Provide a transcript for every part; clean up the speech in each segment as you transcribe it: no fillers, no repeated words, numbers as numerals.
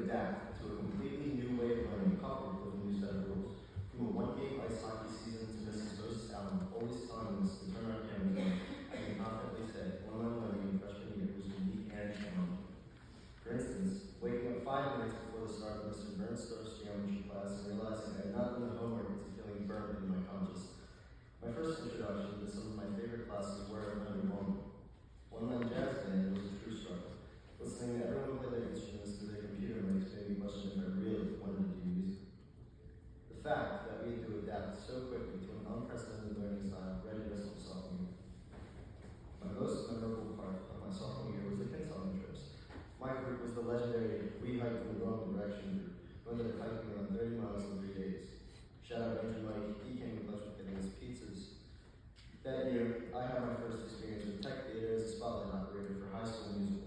adapt to a completely new way of learning coupled with a new set of rules. From a one-game ice hockey season to Mrs. Moses Allen, always telling us to turn our cameras on, I can confidently say one of my learning in freshman year was unique and challenging. For instance, waking up 5 minutes before the start of Mr. Bernstorff's geometry class and realizing I had not done the homework to feeling burned in my conscience. My first introduction to some of my favorite classes were at Leonard Moment. One man jazz band was a true struggle. Listening to everyone play their instruments through their computer makes me question if I really wanted to do music. The fact that we had to adapt so quickly to an unprecedented learning style readied us for sophomore year. My most memorable part of my sophomore year was the Kinsolving trips. My group was the legendary We Hike in the Wrong Direction group, who ended up hiking around 30 miles in 3 days. Shout out Andrew Mike, he came in clutch with getting us pizzas. That year, I had my first experience with tech theater as a spotlight operator for High School Musical.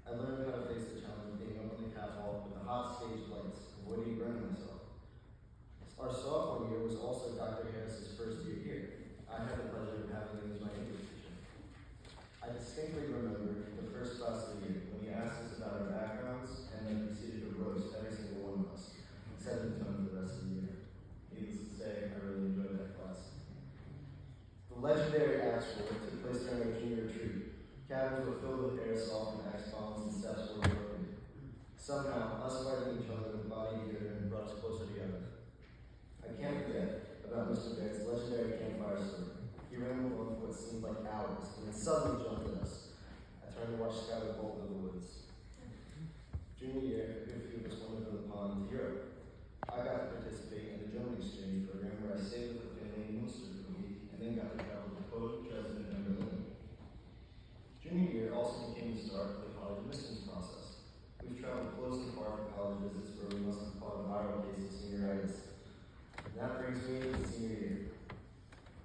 I learned how to face the challenge of being up on the catwalk with the hot stage lights, avoiding burning myself. Our sophomore year was also Dr. Harris's first year here. I had the pleasure of having him as my English teacher. I distinctly remember the first class of the year when he asked us about our backgrounds and then proceeded to roast every single one of us, set the tone for the rest of the year. Needless to say, I really enjoyed that class. The legendary axe war took place during our junior retreat. Cabins were filled with airsoft and axe bombs and steps were broken. Somehow, us fighting each other with body deodorant brought us closer together. I can't forget about Mr. Barrett's legendary campfire story. He rambled on for what seemed like hours, and then suddenly jumped at us. I turned to watch Skylar bolt into the woods. Junior year, a good few of us went into the pond to Europe. I got to participate in the German exchange program where I stayed with a family in Munster for a week, and then got to travel to Poland, Dresden, and Berlin. Junior year also became the start of the college admissions process. We've traveled close and far for college visits where we must have caught a viral case of senioritis. And that brings me to the senior year.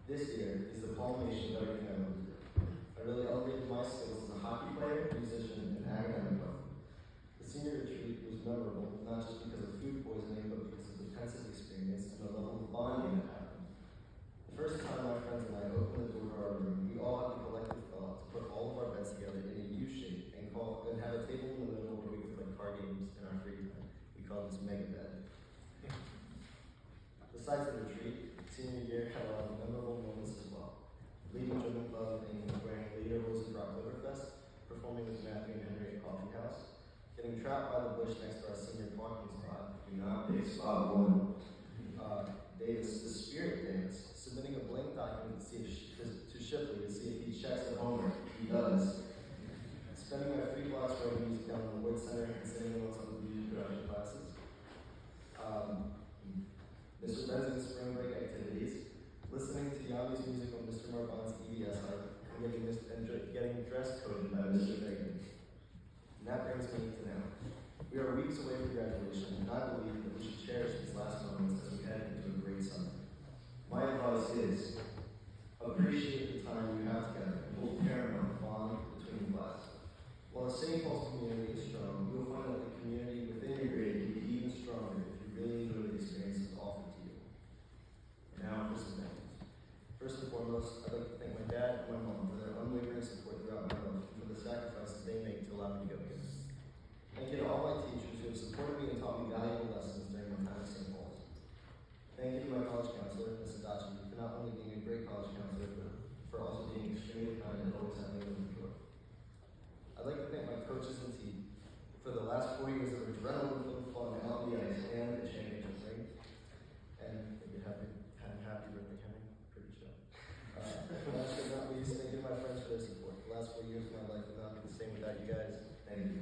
This year is the culmination of everything I've learned. I really elevated my skills as a hockey player, musician, and academic level. The senior retreat was memorable, not just because of food poisoning, but because of the pensive experience and the level of bonding that happened. The first time my friends and I opened the door to our room, we all had the collective thought to put all of our beds together in a U shape and have a table in the middle where we could play card games in our free time. We called this Mega Bed. Besides the retreat, senior year had a lot of memorable moments as well. Leading German club and wearing Leder Hosen for Oktoberfest, performing with Matthew and Henry at Coffee House, getting trapped by the bush next to our senior parking spot. Do not pick spot 1. Davis, the spirit dance, submitting a blank document to Shipley to see if he checks the homework. He does. Spending our free blocks writing music down in the Wood Center and sitting in on some of the music production classes. Mr. Benson's spring break activities, listening to Yanni's music on Mr. Marban's EBS harp, and getting dress coded by Mr. Fagan. And that brings me to now. We are weeks away from graduation, and I believe that we should cherish these last moments as we head into a great summer. My advice is, appreciate the time you have together and hold paramount the bond between class. While the St. Paul's community is strong, you will find that the community within your grade can be even stronger if you really enjoy the experiences offered to you. Now for some thank yous. First and foremost, I'd like to thank my dad and my mom for their unwavering support throughout my life and for the sacrifices they make to allow me to go here. Thank you to all my teachers who have supported me and taught me valuable lessons during my time at St. Paul's. Thank you to my college counselor, Ms. Adachi, for not only being a great college counselor, but for also being extremely kind and always having me looking for. I'd like to thank my coaches and team for the last 4 years of adrenaline-filled fun out on the ice and the championship ring. And happy birthday, Henry. Pretty sure. Last but not least, thank you to my friends for their support. The last 4 years of my life would not be the same without you guys. Thank you.